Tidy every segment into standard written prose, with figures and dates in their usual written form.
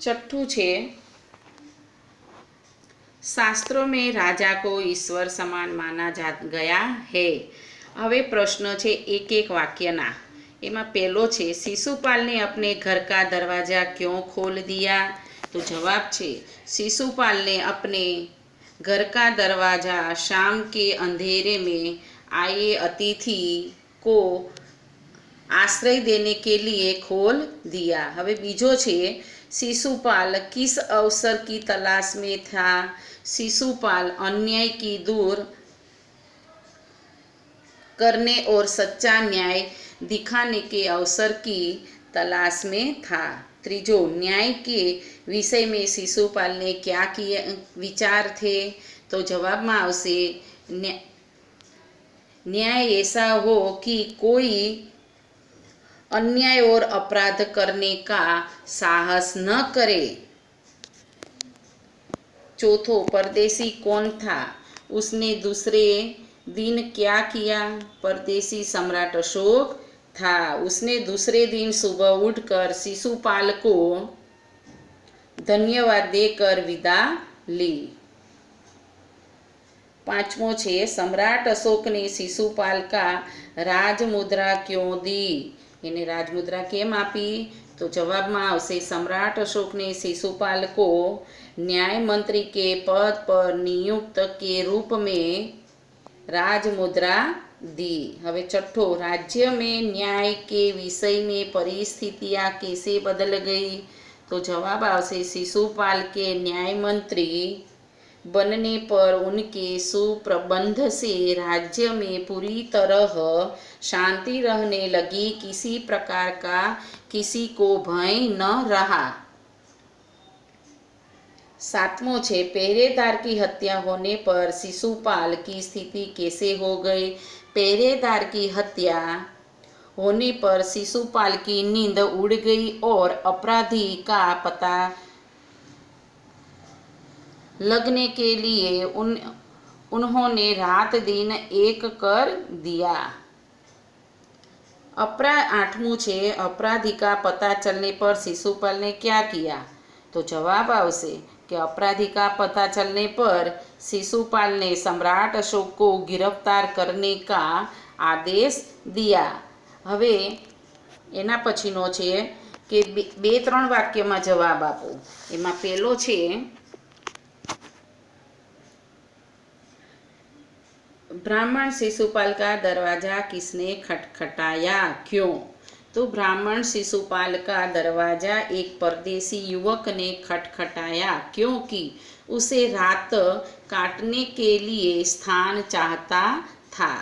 छठू छे, शास्त्रों में राजा को ईश्वर समान माना जा गया है। हवे प्रश्न छे एक एक वाक्यना। एमां पहलो छे, शिशुपाल ने अपने घर का दरवाजा क्यों खोल दिया? तो जवाब छे, शिशुपाल ने अपने घर का दरवाजा शाम के अंधेरे में आए अतिथि को आश्रय देने के लिए खोल दिया। हवे बीजो छे, शिशुपाल किस अवसर की तलाश में था? शिशुपाल अन्याय की दूर करने और सच्चा न्याय दिखाने के अवसर की तलाश में था। त्रीजो, न्याय के विषय में शिशुपाल ने क्या किए विचार थे? तो जवाब में आवशे, न्याय ऐसा हो कि कोई अन्याय और अपराध करने का साहस न करे। चौथो, परदेसी कौन था? उसने दूसरे दिन क्या किया? परदेसी सम्राट अशोक था। उसने दूसरे दिन सुबह उठकर शिशुपाल को धन्यवाद देकर विदा ली। पांचमो छे, सम्राट अशोक ने शिशुपाल का राजमुद्रा क्यों दी? इन्हें राजमुद्रा केम आपी? तो जवाब में आवशे, सम्राट अशोक ने शिशुपाल को न्याय मंत्री के पद पर नियुक्त के रूप में राजमुद्रा दी। हवे छठो, राज्य में न्याय के विषय में परिस्थितियां कैसे बदल गई? तो जवाब आवशे, शिशुपाल के न्याय मंत्री बनने पर उनके सुप्रबंध से राज्य में पूरी तरह शांति रहने लगी। किसी प्रकार का किसी को भय न रहा। सातवां छे, पहरेदार की हत्या होने पर शिशुपाल की स्थिति कैसे हो गई? पहरेदार की हत्या होने पर शिशुपाल की नींद उड़ गई और अपराधी का पता लगने के लिए उन्होंने रात दिन एक कर दिया। आठवां छे, अपराधी का पता चलने पर शिशुपाल ने क्या किया? तो जवाब आवशे कि अपराधी का पता चलने पर शिशुपाल ने सम्राट अशोक को गिरफ्तार करने का आदेश दिया। हवे एना पछीनो छे कि बे त्रण वाक्य में जवाब आपो। एमां पहेलो छे, ब्राह्मण शिशुपाल का दरवाजा किसने खटखटाया? क्यों? तो ब्राह्मण शिशुपाल का दरवाजा एक परदेसी युवक ने खटखटाया क्योंकि उसे रात काटने के लिए स्थान चाहता था।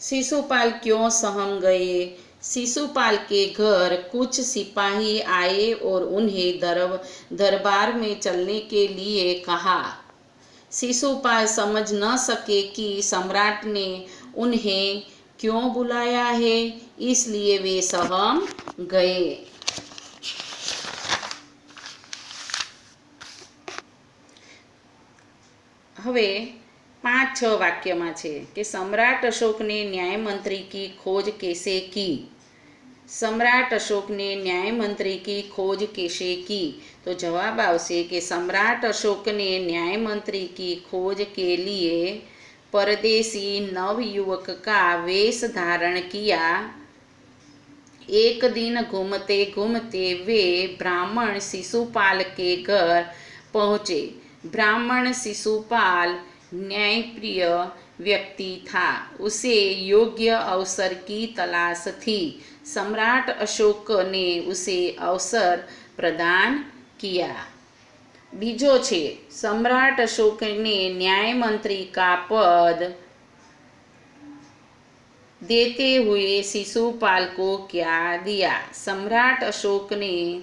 शिशुपाल क्यों सहम गए? शिशुपाल के घर कुछ सिपाही आए और उन्हें दरबार में चलने के लिए कहा। शिशुपाल समझ न सके कि सम्राट ने उन्हें क्यों बुलाया है, इसलिए वे सहम गए। हवे 5-6 वाक्य में छे कि सम्राट अशोक ने न्याय मंत्री की खोज कैसे की? सम्राट अशोक ने न्याय मंत्री की खोज कैसे की? तो जवाब आवशे कि सम्राट अशोक ने न्याय मंत्री की खोज के लिए परदेसी नवयुवक का वेश धारण किया। एक दिन घूमते घूमते वे ब्राह्मण शिशुपाल के घर पहुँचे। ब्राह्मण शिशुपाल न्यायप्रिय व्यक्ति था। उसे योग्य अवसर की तलाश थी। सम्राट अशोक ने उसे अवसर प्रदान किया। बीजो छे, सम्राट अशोक ने न्याय मंत्री का पद देते हुए शिशुपाल को क्या दिया? सम्राट अशोक ने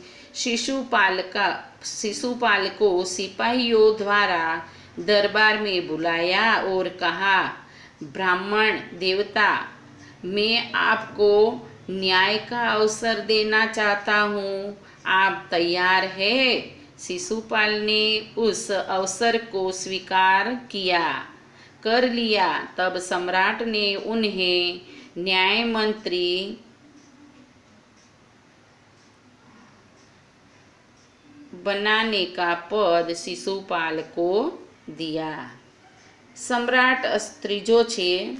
शिशुपाल को सिपाहियों द्वारा दरबार में बुलाया और कहा, ब्राह्मण देवता, मैं आपको न्याय का अवसर देना चाहता हूँ, आप तैयार हैं? शिशुपाल ने उस अवसर को स्वीकार कर लिया। तब सम्राट ने उन्हें न्याय मंत्री बनाने का पद शिशुपाल को दिया। सम्राट ત્રીજો છે